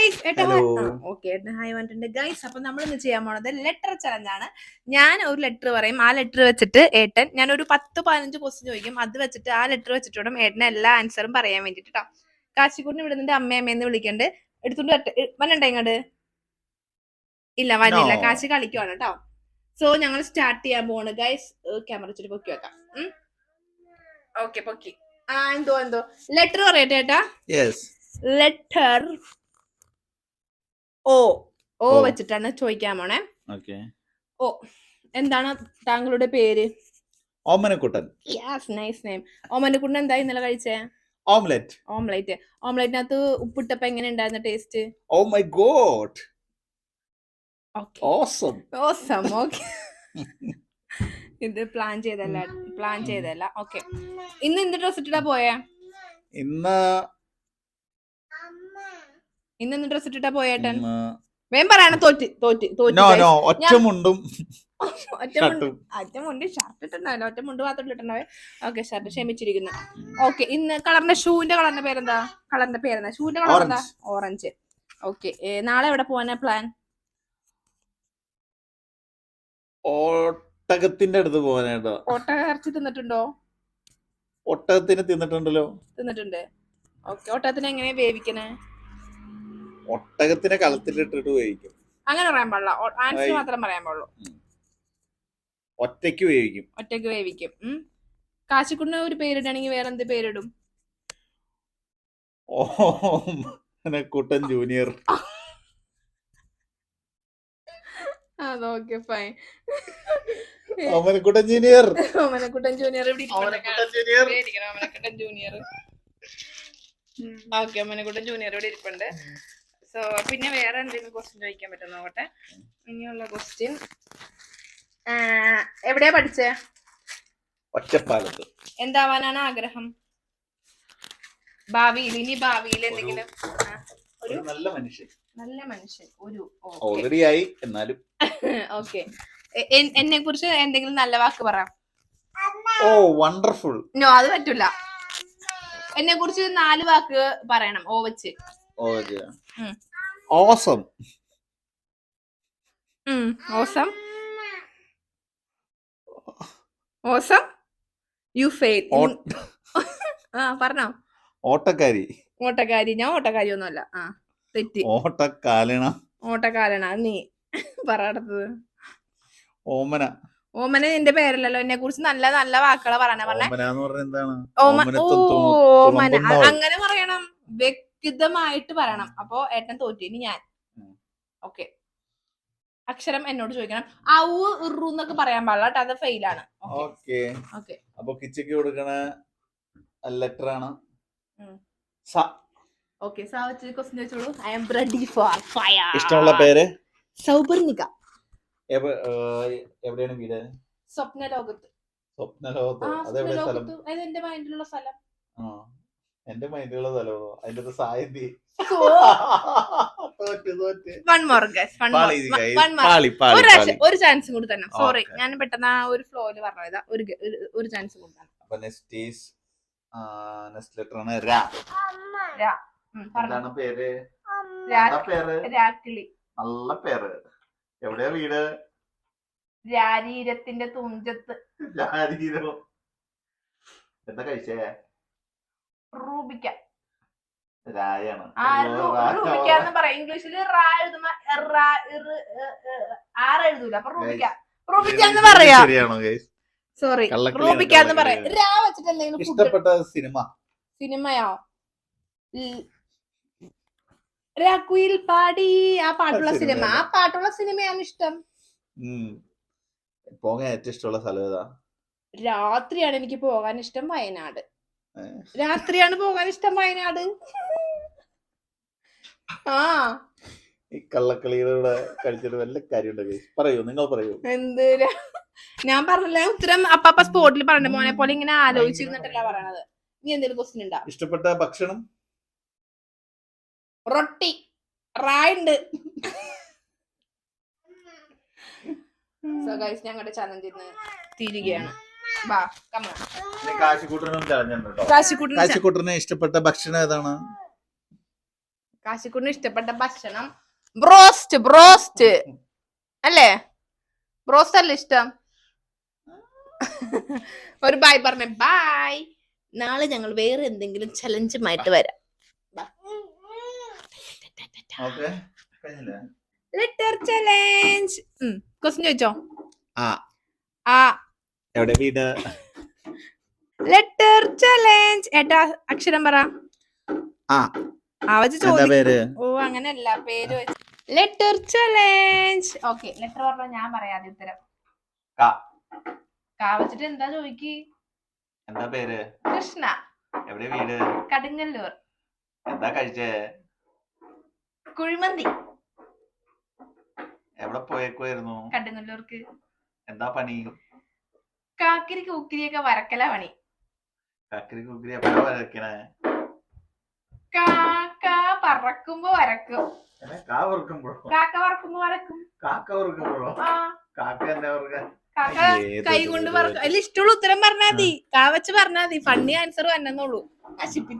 Guys okay hi പറഞ്ഞിട്ടുണ്ട് guys. അപ്പൊ നമ്മൾ ഇന്ന് ചെയ്യാൻ പോണത് ലെറ്റർ ചലഞ്ച് ആണ്. ഞാൻ ഒരു ലെറ്റർ പറയും, ആ ലെറ്റർ വെച്ചിട്ട് ഏട്ടൻ, ഞാൻ ഒരു 10-15 ക്വസ്റ്റ്യൻ ചോദിക്കും, അത് വെച്ചിട്ട് ആ ലെറ്റർ വെച്ചിട്ട് വേണം ഏട്ടന് എല്ലാ ആൻസറും പറയാൻ വേണ്ടിട്ട് കേട്ടോ. കാശിക്കൂട്ടിന് ഇവിടെ നിന്ന് അമ്മയമ്മയെന്ന് വിളിക്കണ്ട്, എടുത്തോണ്ട് വരണ്ടേ ഇങ്ങോട്ട്? ഇല്ല വന്നില്ല, കാശി കളിക്കുവാണ് കേട്ടോ. സോ ഞങ്ങൾ സ്റ്റാർട്ട് ചെയ്യാൻ പോവാണ് ഗൈസ്. ക്യാമറ വെച്ചിട്ട് പൊക്കി വെക്കാം. ഓക്കെ പൊക്കി. എന്തോ ലെറ്റർ പറയട്ടെ ഏട്ടാ. ലെറ്റർ ഓ വെച്ചിട്ടാണ് ചോദിക്കാൻ പോണേ. ഓ എന്താണ് താങ്കളുടെ പേര്? Omanakuttan. Yes, nice name. Omanakuttan എന്താ ഇന്നലെ കഴിച്ചേ? ഓംലെറ്റിനകത്ത് ഉപ്പിട്ടപ്പോ എങ്ങനെ ഉണ്ടായിരുന്ന taste? Oh my god, awesome. Okay ഇത് പ്ലാൻ ചെയ്തല്ല. ഓക്കെ, ഇന്ന് എന്ത് ഡ്രസ് ഇട്ടിട്ടാ പോയേ? ഇന്ന് ഡ്രസ് ഇട്ടിട്ടാ പോയേട്ടൻ? വേം പറയണം. ഒറ്റമുണ്ട് ഷർട്ട് ഇട്ടുണ്ടാവില്ല, ഒറ്റമുണ്ട് മാത്രം ഇട്ടുണ്ടാവേ. ഓക്കെ, ഷർട്ട് ക്ഷമിച്ചിരിക്കുന്നു. ഓക്കെ, ഇന്ന് ഷൂവിന്റെ കളറിന്റെ പേരെന്താ? ഷൂവിന്റെ കളർ എന്താ? ഓറഞ്ച്. ഓക്കെ, നാളെ എവിടെ പോവാനാ പ്ലാൻ? ഒട്ടകത്തിന്റെ അടുത്ത് പോകാനായിട്ടോ. ഒട്ടക ഇറച്ചി തിന്നിട്ടുണ്ടോ? ഒട്ടകത്തിന് തിന്നിട്ടുണ്ട്. ഓക്കെ, ഒട്ടകത്തിനെ എങ്ങനെയാ വേവിക്കണേ? ഒട്ടകത്തിനെ കളത്തിലിട്ടിട്ട് വേവിക്കും. അങ്ങനെ പറയാൻ പാടില്ല, ആൻസർ മാത്രം പറയാൻ പാടുള്ളൂ. ഒറ്റയ്ക്ക് വേവിക്കും. കാശിക്കുട്ടിന് ഒരു പേരിടാണെങ്കിൽ വേറെ എന്ത് പേരിടും? കുട്ടൻ ജൂനിയർ. അതൊക്കെ fine. Omanakuttan junior. Omanakuttan junior. Okay, Omanakuttan junior ഇവിടെ ഇരിപ്പുണ്ട്. സോ പിന്നെ വേറെ എന്തെങ്കിലും ക്വസ്റ്റ്യൻ ചോദിക്കാൻ പറ്റും നോക്കട്ടെ. ഇനിയുള്ള ക്വസ്റ്റ്യൻ, എവിടെയാ പഠിച്ചേ? ഒറ്റപ്പാലത്ത്. എന്താവാനാണ് ആഗ്രഹം ഭാവിയിൽ? എന്തെങ്കിലും ഒരു നല്ല മനുഷ്യൻ. ഓൾറെഡി ആയി എന്നാലും. ഓക്കെ, എന്നെ കുറിച്ച് എന്തെങ്കിലും നല്ല വാക്ക് പറ. ഓ വണ്ടർഫുൾ. നോ, അത് പറ്റൂല. എന്നെ കുറിച്ച് 4 വാക്ക് പറയണം. ഓ വെച്ച്. ഓസം. U fail. പറഞ്ഞോ. ഓട്ടക്കാരി. ഞാൻ ഓട്ടക്കാരി ഒന്നുമല്ല. തെറ്റി. ഓട്ടക്കാലണ. നീ പറയണത്. ഓമന എന്റെ പേരല്ലല്ലോ. എന്നെ കുറിച്ച് നല്ല നല്ല വാക്കുകളെ പറഞ്ഞ അങ്ങനെ പറയണം, വ്യക്തിഗതമായിട്ട് പറയണം. അപ്പൊ ഏട്ടൻ തോറ്റി. ഇനി ഞാൻ. ഓക്കെ, അക്ഷരം എന്നോട് ചോദിക്കണം. എന്നൊക്കെ പറയാൻ പാടില്ല കേട്ടോ, അത് ഫെയിലാണ്. അപ്പൊ കിച്ചക്ക് കൊടുക്കണ ലെറ്റർ ആണ്. ഓക്കെ, ക്വസ്റ്റ്യൻ ചോദിച്ചോളൂ. I am ready for fire. ഇഷ്ടമുള്ള പേര്? സൗപർണിക. എവിടെയാണ് വീട്? സ്വപ്നലോകത്ത്. അതെവിടെ സ്ഥലം? എന്റെ മൈൻഡിലുള്ള സ്ഥലം. എന്റെ മൈൻഡിലുള്ള സ്ഥലമോ? അതിന്റെ സാഹിത്യ. ഒരു ചാൻസ് കൂടി തന്നെ. സോറി, ഞാൻ പെട്ടെന്ന് ആ ഒരു ഫ്ലോയില് പറഞ്ഞതാ. ഒരു ചാൻസ് കൂടി തന്നെ. എന്താണ് പേര്? രാക്കിളി. നല്ല പേര്. എവിടെയാ വീട്? രാരീരത്തിന്റെ തുഞ്ചത്ത്. എന്താ കഴിച്ചേ? റൂബിക്ക. രായാണ്. റൂബിക്കാന്ന് പറയാം. ഇംഗ്ലീഷില് എഴുതൂല. അപ്പൊ റൂബിക്കാന്ന് പറയാ. സോറി, റൂബിക്കാന്ന് പറയാം. രാ വെച്ചിട്ട് എന്തെങ്കിലും ഇഷ്ടപ്പെട്ട സിനിമയോ? രാക്കുയിൽ പാടി. ആ പാട്ടുള്ള സിനിമയാണ് ഇഷ്ടം. പോകാൻ ഏറ്റവും ഇഷ്ടമുള്ള സ്ഥലം ഏതാ? രാത്രിയാണ് എനിക്ക് പോകാൻ ഇഷ്ടം. വയനാട്. രാത്രിയാണ് പോകാൻ ഇഷ്ടം. വയനാട്. ഈ കള്ളക്കളിയുടെ കഴിച്ചിട്ട് വല്ല കാര്യമുണ്ടോ? പറയൂ, നിങ്ങൾ പറയൂ. എന്തിനാ ഞാൻ പറഞ്ഞില്ല ഉത്തരം അപ്പ സ്പോട്ടിൽ പറഞ്ഞ മോനെ പോലെ ഇങ്ങനെ ആലോചിച്ചിരുന്നിട്ടല്ല പറയണത്. നീ എന്തെങ്കിലും ക്വസ്റ്റ്യൻ ഉണ്ടാ? ഇഷ്ടപ്പെട്ട ഭക്ഷണം? റൊട്ടി. റായുണ്ട്. ഞങ്ങളുടെ ചലഞ്ചിൽ നിന്ന് തീരുകയാണ്. കാശിക്കൂട്ടന് ഇഷ്ടപ്പെട്ട ഭക്ഷണം ഏതാണ്? കാശിക്കുട്ടിന് ഇഷ്ടപ്പെട്ട ഭക്ഷണം ബ്രോസ്റ്റ് അല്ലേ? ബ്രോസ്റ്റ് അല്ലേ ഇഷ്ടം? ഒരു ബൈ പറഞ്ഞേ. ബൈ. നാളെ ഞങ്ങൾ വേറെ എന്തെങ്കിലും ചലഞ്ചുമായിട്ട് വരാം. Letter challenge. ക്വസ്റ്റ്യൻ ചോദിച്ചോ? എവിടെ വീട്? Letter challenge. ഏട്ടാ അക്ഷരം പറ. ഓ അങ്ങനെയല്ല, പേര്. Letter challenge. ഓക്കെ, ലെറ്റർ പറഞ്ഞ ഞാൻ പറയാതെ ഉത്തരം. കാ വെച്ചിട്ട് എന്താ ചോദിക്ക്? എന്താ പേര്? കൃഷ്ണ. എവിടെ വീട്? കടുങ്ങല്ലൂർ. എന്താ കഴിച്ചേ? കുഴിമന്തി. എവിടെ പോയേക്കുവായിരുന്നു? കടുങ്ങല്ലൂർക്ക്. എന്താ പണി? കാക്കിരി കൂക്കിരിയൊക്കെ വരക്കല പണി. കാക്കിരി കൂക്കിരി എപ്പോഴാ വരക്കണേ? കാക്ക പറക്കുമ്പോ വരക്കും. കാക്ക പറക്കുമ്പോ വരക്കും. കാക്ക കൈ കൊണ്ട് പറക്കും. അതിൽ ഇഷ്ടമുള്ള ഉത്തരം പറഞ്ഞാൽ മതി. കാ വെച്ച് പറഞ്ഞാൽ മതി. ഫണ്ണി ആൻസർ വന്നെന്നുള്ളൂ. നശിപ്പിച്ചു.